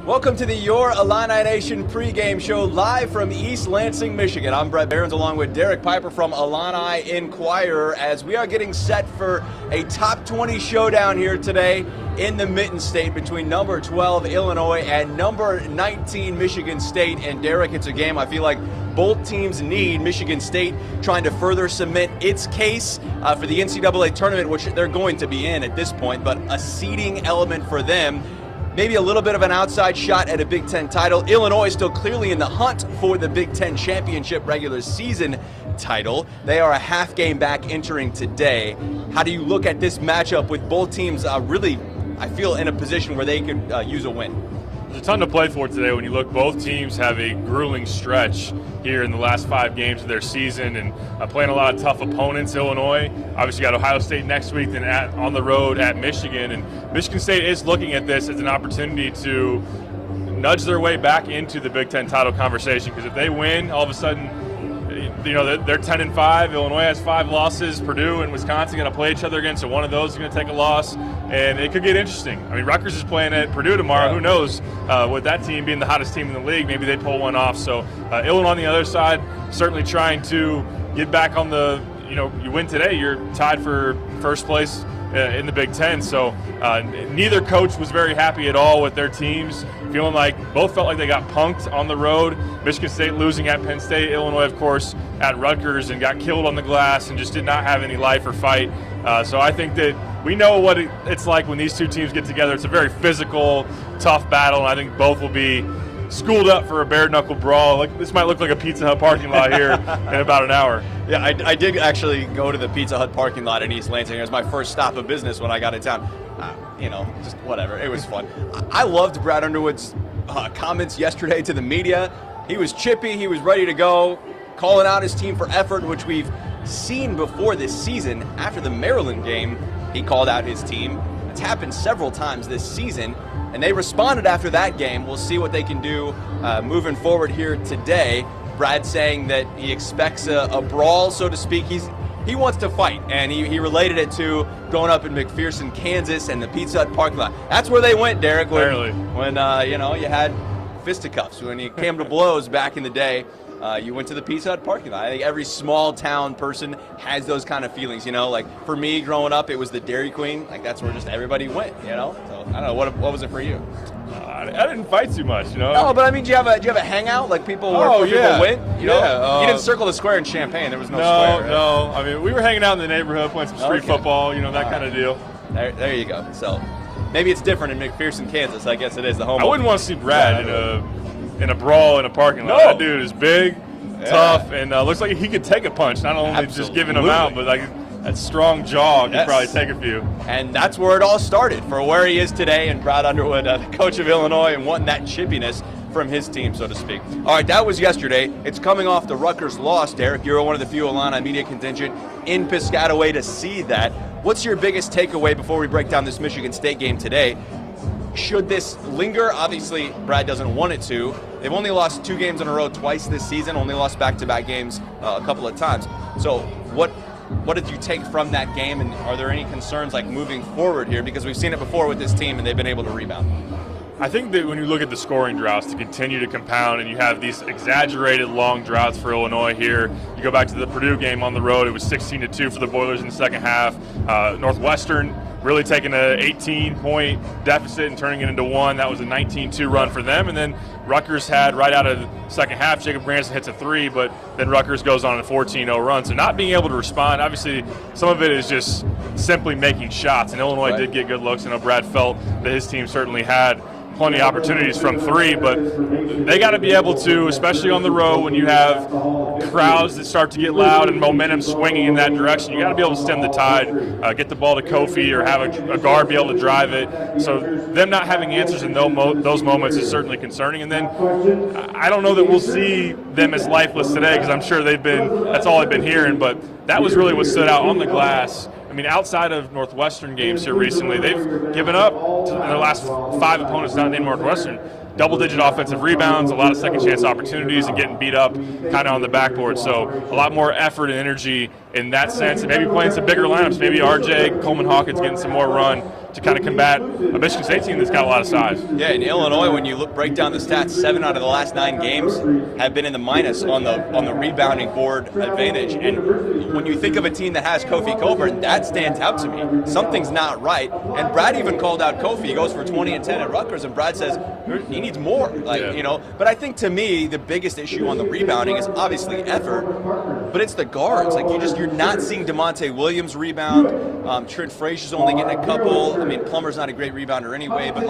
Welcome to the Your Illini Nation pregame show live from East Lansing, Michigan. I'm Bret Beherns along with Derek Piper from Illini Inquirer as we are getting set for a top 20 showdown here today in the Mitten State between number 12 Illinois and number 19 Michigan State. And Derek, it's a game I feel like both teams need. Michigan State trying to further cement its case for the NCAA tournament, which they're going to be in at this point, but a seeding element for them. Maybe a little bit of an outside shot at a Big Ten title. Illinois still clearly in the hunt for the Big Ten championship regular season title. They are a half game back entering today. How do you look at this matchup with both teams really, I feel, in a position where they could use a win? There's a ton to play for today. When you look, both teams have a grueling stretch here in the last 5 games of their season and playing a lot of tough opponents. Illinois obviously got Ohio State next week, then on the road at Michigan. And Michigan State is looking at this as an opportunity to nudge their way back into the Big Ten title conversation, because if they win, all of a sudden, you know, they're 10-5. Illinois has 5 losses. Purdue and Wisconsin going to play each other again, so one of those is going to take a loss, and it could get interesting. I mean, Rutgers is playing at Purdue tomorrow. Who knows? With that team being the hottest team in the league, maybe they pull one off. So Illinois on the other side, certainly trying to get back on the, you win today, you're tied for first place in the Big Ten. So neither coach was very happy at all with their teams, feeling like both felt like they got punked on the road. Michigan State losing at Penn State, Illinois, of course, at Rutgers, and got killed on the glass and just did not have any life or fight. So I think that we know what it's like when these two teams get together. It's a very physical, tough battle, and I think both will be schooled up for a bare-knuckle brawl. This might look like a Pizza Hut parking lot here in about an hour. Yeah, I did actually go to the Pizza Hut parking lot in East Lansing. It was my first stop of business when I got in town. Just whatever. It was fun. I loved Brad Underwood's comments yesterday to the media. He was chippy. He was ready to go, calling out his team for effort, which we've seen before this season. After the Maryland game, he called out his team. It's happened several times this season, and they responded after that game. We'll see what they can do moving forward here today. Brad saying that he expects a brawl, so to speak. He wants to fight, and he related it to growing up in McPherson, Kansas, and the Pizza Hut parking lot. That's where they went, Derek, when you had fisticuffs. When you came to blows back in the day, you went to the Pizza Hut parking lot. I think every small town person has those kind of feelings, Like for me growing up, it was the Dairy Queen. Like that's where just everybody went, So I don't know, what was it for you? I didn't fight too much, No, but I mean, do you have a hangout? Like people where people went? You didn't circle the square in Champaign. There was no square. Right? No. I mean, we were hanging out in the neighborhood, playing some street football, that kind of deal. There you go. So maybe it's different in McPherson, Kansas. I guess it is the home. I wouldn't want to see Brad in a brawl in a parking lot. That dude is big, tough, and looks like he could take a punch. Not only just giving him out, but like that strong jaw could probably take a few. And that's where it all started for where he is today, and Brad Underwood, the coach of Illinois, and wanting that chippiness from his team, so to speak. All right, that was yesterday. It's coming off the Rutgers loss, Derek. You're one of the few Illini media contingent in Piscataway to see that. What's your biggest takeaway before we break down this Michigan State game today? Should this linger? Obviously, Brad doesn't want it to. They've only lost 2 games in a row twice this season, only lost back-to-back games a couple of times. So what did you take from that game, and are there any concerns like moving forward here? Because we've seen it before with this team, and they've been able to rebound. I think that when you look at the scoring droughts to continue to compound, and you have these exaggerated long droughts for Illinois here, you go back to the Purdue game on the road, it was 16-2 for the Boilers in the second half. Northwestern really taking an 18-point deficit and turning it into 1. That was a 19-2 run for them. And then Rutgers had, right out of the second half, Jacob Branson hits a 3, but then Rutgers goes on a 14-0 run. So not being able to respond, obviously some of it is just simply making shots. And Illinois did get good looks. I know Brad felt that his team certainly had plenty of opportunities from 3, but they got to be able to, especially on the road when you have crowds that start to get loud and momentum swinging in that direction, you got to be able to stem the tide, get the ball to Kofi or have a guard be able to drive it. So them not having answers in those moments is certainly concerning. And then I don't know that we'll see them as lifeless today, because I'm sure that's all they've been hearing, but that was really what stood out on the glass. I mean, outside of Northwestern games here recently, they've given up in their last 5 opponents not named Northwestern double-digit offensive rebounds, a lot of second-chance opportunities, and getting beat up kind of on the backboard. So a lot more effort and energy in that sense, and maybe playing some bigger lineups. Maybe RJ, Coleman Hawkins getting some more run to kind of combat a Michigan State team that's got a lot of size. Yeah, in Illinois, when you break down the stats, 7 out of the last 9 games have been in the minus on the rebounding board advantage. And when you think of a team that has Kofi Coburn, that stands out to me. Something's not right. And Brad even called out Kofi. He goes for 20 and 10 at Rutgers, and Brad says he needs more. But I think to me the biggest issue on the rebounding is obviously effort, but it's the guards. You're not seeing DeMonte Williams rebound. Trent Frazier's only getting a couple. I mean, Plummer's not a great rebounder anyway, but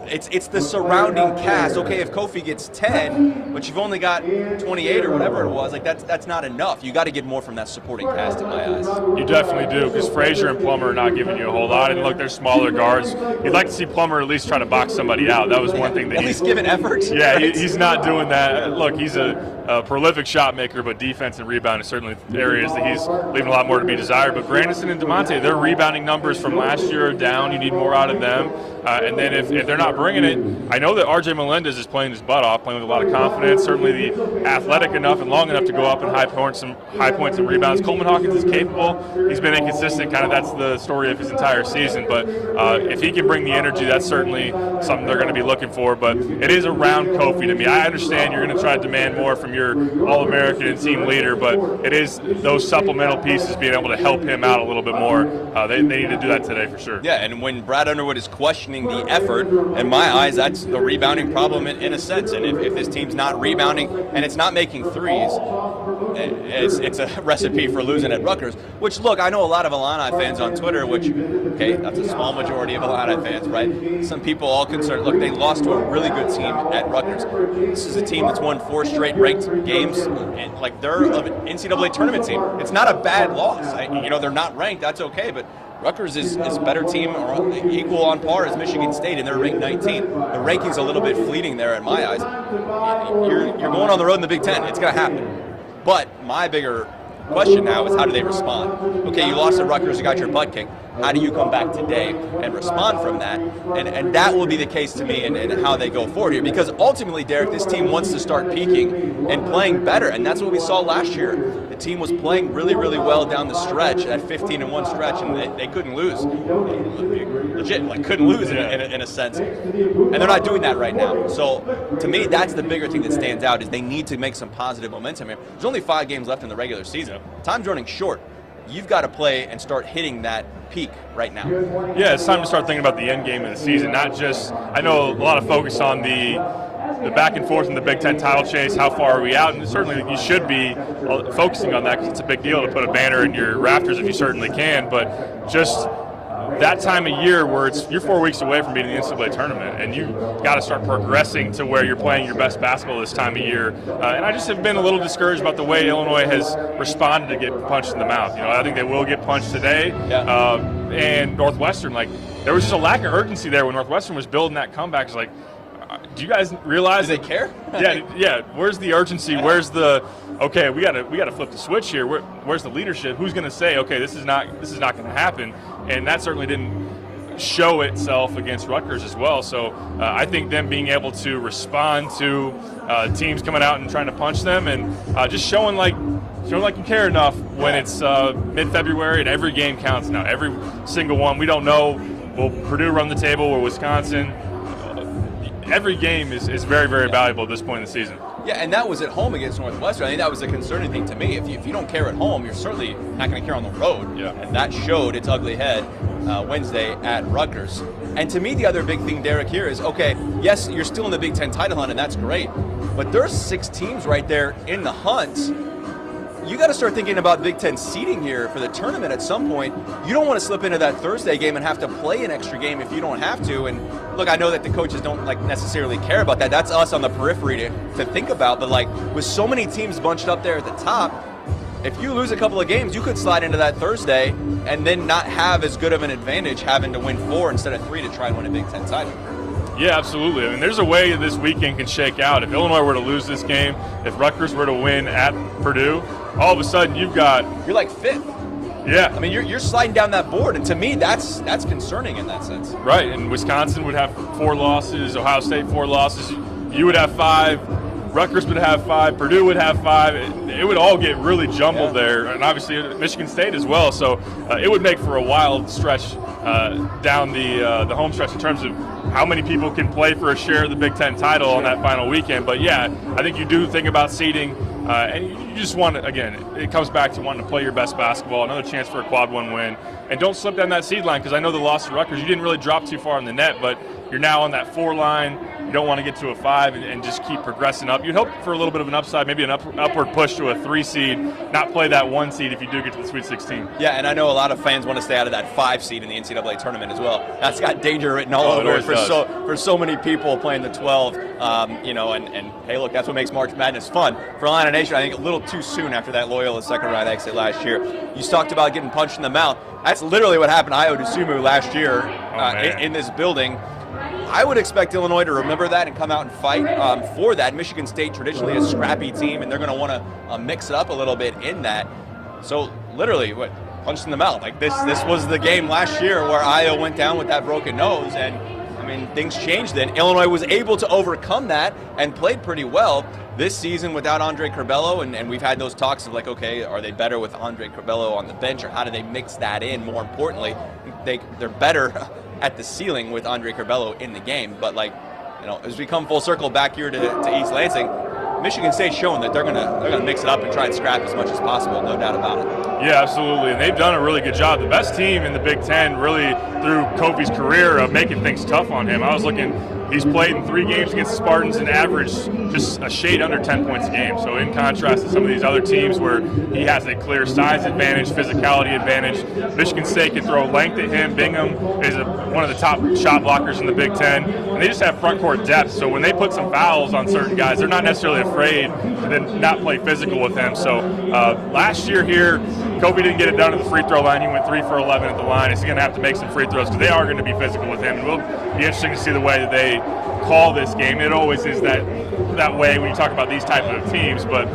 it's the surrounding cast. Okay, if Kofi gets 10, but you've only got 28 or whatever it was, that's not enough. You got to get more from that supporting cast in my eyes. You definitely do, because Frazier and Plummer are not giving you a whole lot. And look, they're smaller guards. You'd like to see Plummer at least try to box somebody out. That was one thing that at least give an effort. Yeah, right? he's not doing that. Look, he's a prolific shot maker, but defense and rebound is certainly areas that he's leaving a lot more to be desired. But Grandison and DeMonte, their rebounding numbers from last year are down. You need more out of them. And then if they're not bringing it, I know that RJ Melendez is playing his butt off, playing with a lot of confidence, certainly the athletic enough and long enough to go up in high points and rebounds. Coleman Hawkins is capable. He's been inconsistent. Kind of that's the story of his entire season. But if he can bring the energy, that's certainly something they're going to be looking for. But it is around Kofi to me. I understand you're going to try to demand more from your All-American and team leader, but it is those supplemental pieces being able to help him out a little bit more. They need to do that today for sure. Yeah, and when Brad Underwood is questioning the effort, in my eyes, that's the rebounding problem in a sense. And if this team's not rebounding and it's not making threes, it's a recipe for losing at Rutgers. Which, look, I know a lot of Illini fans on Twitter, which, okay, that's a small majority of Illini fans, right? Some people all concerned. Look, they lost to a really good team at Rutgers. This is a team that's won 4 straight ranked games, and they're an NCAA tournament team. It's not a bad loss. They're not ranked. That's okay, but Rutgers is a better team, or equal on par as Michigan State, and they're ranked 19. The ranking's a little bit fleeting there in my eyes. You're going on the road in the Big Ten. It's going to happen. But my bigger question now is, how do they respond? Okay, you lost at Rutgers, you got your butt kicked. How do you come back today and respond from that? And that will be the case to me in how they go forward here. Because ultimately, Derek, this team wants to start peaking and playing better. And that's what we saw last year. The team was playing really, really well down the stretch, that 15-1 stretch, and they couldn't lose. Legit, couldn't lose in a sense. And they're not doing that right now. So to me, that's the bigger thing that stands out, is they need to make some positive momentum here. There's only 5 games left in the regular season. Time's running short. You've got to play and start hitting that peak right now. Yeah, it's time to start thinking about the end game of the season, not just, I know a lot of focus on the back and forth in the Big Ten title chase, how far are we out, and certainly you should be focusing on that because it's a big deal to put a banner in your rafters if you certainly can, but just that time of year where you're 4 weeks away from being in the NCAA tournament, and you got to start progressing to where you're playing your best basketball this time of year. And I just have been a little discouraged about the way Illinois has responded to get punched in the mouth. I think they will get punched today. Yeah. And Northwestern, there was just a lack of urgency there when Northwestern was building that comeback. It's do you guys realize do they care? Yeah. Where's the urgency? Where's the okay? We got to flip the switch here. Where's the leadership? Who's going to say okay? This is not going to happen? And that certainly didn't show itself against Rutgers as well. So I think them being able to respond to teams coming out and trying to punch them, and just showing like you care enough when it's mid-February and every game counts now. Every single one. We don't know. Will Purdue run the table or Wisconsin? Every game is very, very valuable at this point in the season. Yeah, and that was at home against Northwestern. I think that was a concerning thing to me. If you don't care at home, you're certainly not going to care on the road. Yeah. And that showed its ugly head Wednesday at Rutgers. And to me, the other big thing, Derek, here is, okay, yes, you're still in the Big Ten title hunt, and that's great. But there's 6 teams right there in the hunt. You got to start thinking about Big Ten seeding here for the tournament at some point. You don't want to slip into that Thursday game and have to play an extra game if you don't have to. And look, I know that the coaches don't necessarily care about that. That's us on the periphery to think about. But with so many teams bunched up there at the top, if you lose a couple of games, you could slide into that Thursday and then not have as good of an advantage having to win 4 instead of 3 to try and win a Big Ten title. Yeah, absolutely. I mean, there's a way this weekend can shake out. If Illinois were to lose this game, if Rutgers were to win at Purdue, all of a sudden you're like 5th. Yeah. I mean, you're sliding down that board, and to me, that's concerning in that sense. Right, and Wisconsin would have 4 losses, Ohio State 4 losses. You would have 5. Rutgers would have 5, Purdue would have 5. It would all get really jumbled there, and obviously Michigan State as well. So it would make for a wild stretch down the home stretch in terms of how many people can play for a share of the Big Ten title on that final weekend. But yeah, I think you do think about seeding, and you just want to, again, it comes back to wanting to play your best basketball, another chance for a quad 1 win. And don't slip down that seed line, because I know the loss to Rutgers, you didn't really drop too far in the net, but you're now on that 4 line. You don't want to get to a 5 and just keep progressing up. You'd hope for a little bit of an upside, maybe an upward push to a 3 seed, not play that 1 seed if you do get to the Sweet 16. Yeah, and I know a lot of fans want to stay out of that 5 seed in the NCAA tournament as well. That's got danger written all over it for so many people playing the 12. And hey, look, that's what makes March Madness fun. For Illini Nation, I think a little too soon after that Loyola second round exit last year. You talked about getting punched in the mouth. That's literally what happened to Ayo Dosunmu last year in this building. I would expect Illinois to remember that and come out and fight for that. Michigan State traditionally a scrappy team, and they're going to want to mix it up a little bit in that. So literally, punched in the mouth. Like this was the game last year where Ayo went down with that broken nose, and I mean things changed then. Illinois was able to overcome that and played pretty well this season without Andre Curbelo, and we've had those talks of like, okay, are they better with Andre Curbelo on the bench, or how do they mix that in? More importantly, they're better at the ceiling with Andre Curbelo in the game. But as we come full circle back here to East Lansing, Michigan State's showing that they're gonna mix it up and try and scrap as much as possible, no doubt about it. Yeah, absolutely, and they've done a really good job. The best team in the Big Ten, really through Kofi's career, of making things tough on him. I was looking. He's played in 3 games against the Spartans and averaged just a shade under 10 points a game. So in contrast to some of these other teams where he has a clear size advantage, physicality advantage, Michigan State can throw length at him. Bingham is one of the top shot blockers in the Big Ten. And they just have front court depth. So when they put some fouls on certain guys, they're not necessarily afraid to then not play physical with them. So last year here, Kofi didn't get it done at the free throw line. He went 3 for 11 at the line. He's going to have to make some free throws because they are going to be physical with him. And it will be interesting to see the way that they call this game. It always is that way when you talk about these type of teams. But,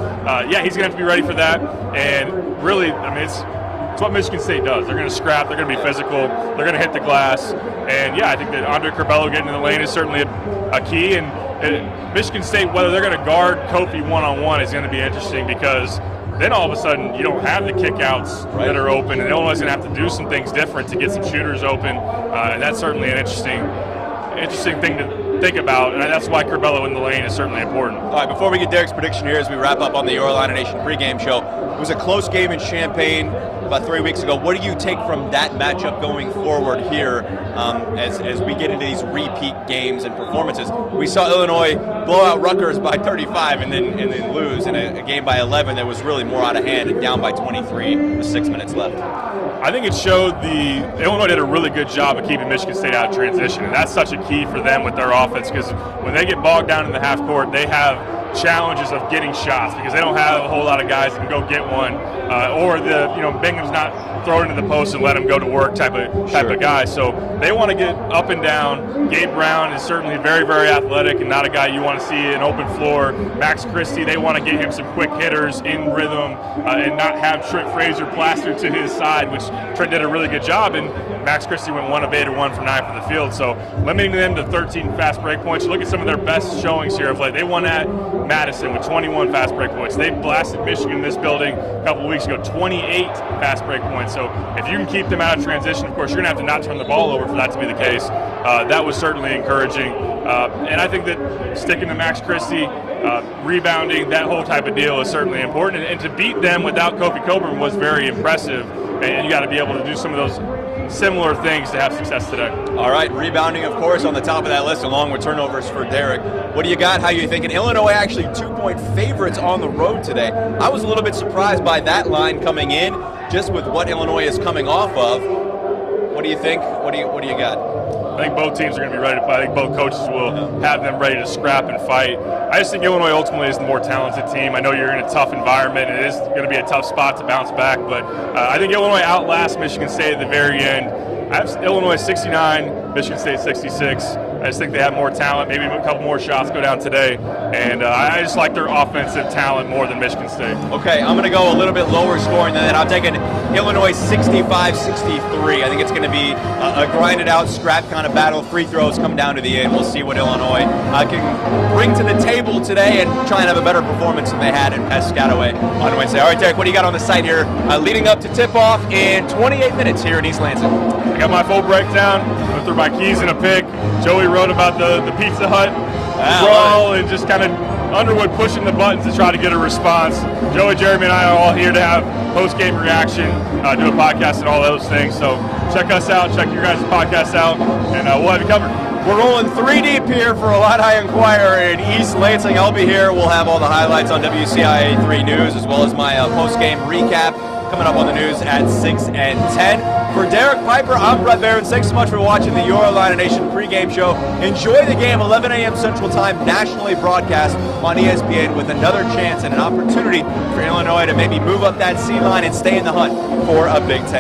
yeah, he's going to have to be ready for that. And really, I mean, it's what Michigan State does. They're going to scrap. They're going to be physical. They're going to hit the glass. And, yeah, I think that Andre Curbelo getting in the lane is certainly a key. And Michigan State, whether they're going to guard Kofi one-on-one is going to be interesting, because then all of a sudden you don't have the kickouts that are open, and Illinois is going to have to do some things different to get some shooters open, and that's certainly an interesting thing to think about, and that's why Curbelo in the lane is certainly important. All right, before we get Derek's prediction here as we wrap up on the Illini Nation pregame show, it was a close game in Champaign about 3 weeks ago. What do you take from that matchup going forward here as we get into these repeat games and performances? We saw Illinois blow out Rutgers by 35 and then lose in a game by 11 that was really more out of hand and down by 23 with 6 minutes left. I think it showed Illinois did a really good job of keeping Michigan State out of transition, and that's such a key for them with their offense, because when they get bogged down in the half court, they have challenges of getting shots because they don't have a whole lot of guys that can go get one, or Bingham's not thrown into the post and let him go to work type of guy. So they want to get up and down. Gabe Brown is certainly very, very athletic and not a guy you want to see an open floor. Max Christie, they want to get him some quick hitters in rhythm and not have Trent Frazier plastered to his side, which Trent did a really good job. And Max Christie went 1 of 8 or 1 from 9 from the field. So limiting them to 13 fast break points. You look at some of their best showings here of late. They won at Madison with 21 fast break points. They blasted Michigan in this building a couple of weeks ago, 28 fast break points. So if you can keep them out of transition, of course, you're going to have to not turn the ball over for that to be the case. That was certainly encouraging. And I think that sticking to Max Christie, rebounding, that whole type of deal is certainly important. And to beat them without Kofi Coburn was very impressive. And you got to be able to do some of those similar things to have success today. All right, rebounding, of course, on the top of that list, along with turnovers for Derek. What do you got? How are you thinking? Illinois actually 2-point favorites on the road today. I was a little bit surprised by that line coming in, just with what Illinois is coming off of. What do you think? What do you got? I think both teams are going to be ready to play. I think both coaches will have them ready to scrap and fight. I just think Illinois ultimately is the more talented team. I know you're in a tough environment. It is going to be a tough spot to bounce back, but I think Illinois outlasts Michigan State at the very end. I have Illinois 69, Michigan State 66. I just think they have more talent. Maybe a couple more shots go down today, and I just like their offensive talent more than Michigan State. Okay, I'm going to go a little bit lower scoring than that. I'm taking Illinois 65-63. I think it's going to be a grinded-out, scrap kind of battle. Free throws come down to the end. We'll see what Illinois can bring to the table today and try and have a better performance than they had in Piscataway on Wednesday. All right, Derek, what do you got on the site here leading up to tip-off in 28 minutes here in East Lansing? I got my full breakdown. Went through my keys in a pick. Joey wrote about the Pizza Hut brawl and just kind of Underwood pushing the buttons to try to get a response. Joey, Jeremy, and I are all here to have post-game reaction, do a podcast and all those things. So check us out, check your guys' podcast out, and we'll have you covered. We're rolling 3 deep here for Illini Inquirer in East Lansing. I'll be here. We'll have all the highlights on WCIA 3 News, as well as my post-game recap coming up on the news at 6 and 10. For Derek Piper, I'm Bret Beherns. Thanks so much for watching the Your Illini Nation pregame show. Enjoy the game, 11 a.m. Central Time, nationally broadcast on ESPN, with another chance and an opportunity for Illinois to maybe move up that seed line and stay in the hunt for a Big Ten.